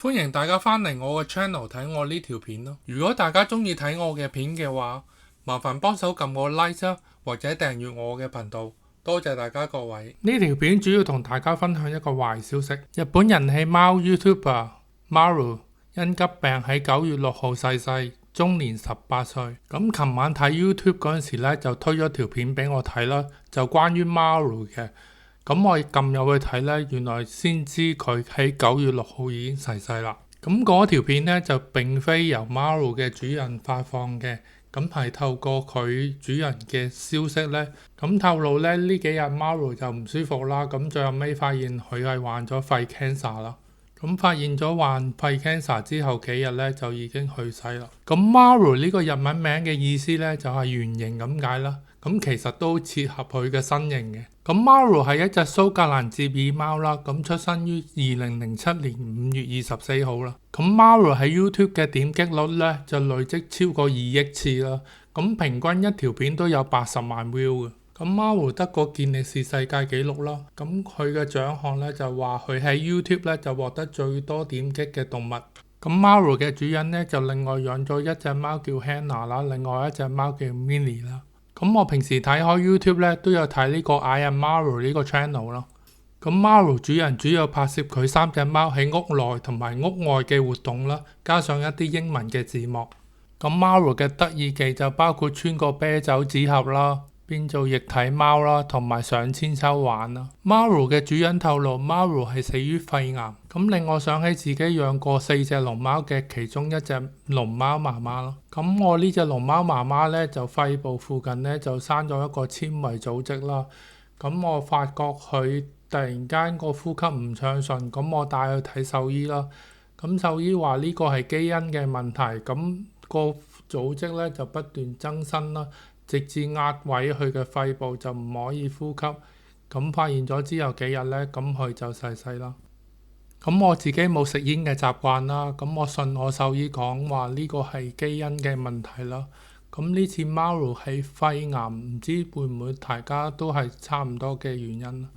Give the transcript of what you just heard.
歡迎大家返嚟我嘅 channel 睇我呢條片咯。如果大家鍾意睇我嘅片嘅話，麻煩幫手撳個 like 啦，或者訂閱我嘅頻道。多謝大家各位。呢條片主要同大家分享一個壞消息。日本人氣貓 YouTuber Maru 因急病喺9月6號逝世，終年18歲。咁琴晚睇 YouTube 嗰陣時咧，就推咗條片俾我睇啦，就關於 Maru 嘅。咁我撳入去睇呢，原來先知佢喺9月6號已經逝世啦。咁嗰條片呢，就並非由 Maru 嘅主人發放嘅，咁係透過佢主人嘅消息呢，咁透露呢幾日 Maru 就唔舒服啦，咁最後尾發現佢係患咗肺 cancer 啦。咁發現咗患肺 cancer 之後幾日呢，就已經去世啦。咁 Maru 呢個日文名嘅意思呢，就係圓形咁解啦。咁其實都切合佢嘅身形嘅。咁 Maru 係一隻蘇格蘭折耳貓啦，咁出生於2007年5月24號啦。咁 Maru 喺 YouTube 嘅點擊率呢，就累積超過2億次啦。咁平均一條片都有80萬 view 嘅。咁 Maru 得個健力士世界紀錄啦。咁佢嘅獎項呢，就話佢喺 YouTube 呢，就獲得最多點擊嘅動物。咁 Maru 嘅主人呢，就另外養咗一隻貓叫 Hannah 啦，另外一隻貓叫 Minnie 啦。咁我平時睇開 YouTube 咧，都有睇呢個 I am Maru 呢個 channel 咯。咁 Maru 主人主要拍攝佢3隻貓喺屋內同埋屋外嘅活動啦，加上一啲英文嘅字幕。咁 Maru 嘅得意技就包括穿個啤酒紙盒啦，變做液體貓啦，同埋上千秋玩啦。Maru 嘅主人透露 Maru 係死於肺癌，咁令我想起自己養過4隻龍貓嘅其中一隻龍貓媽媽咯。咁我呢隻龍貓媽媽呢，就肺部附近呢，就生咗一個纖維組織啦。咁我發覺佢突然間個呼吸唔暢順，咁我帶佢睇獸醫啦。咁獸醫話呢個係基因嘅問題，咁個組織呢，就不斷增生啦。直至壓毀佢嘅肺部就唔可以呼吸，咁發現咗之後幾日呢，咁佢就逝世啦。咁我自己冇食煙嘅習慣啦，咁我信我獸醫講話呢個係基因嘅問題啦。咁呢次 Maru 係肺癌，唔知會唔會大家都係差唔多嘅原因。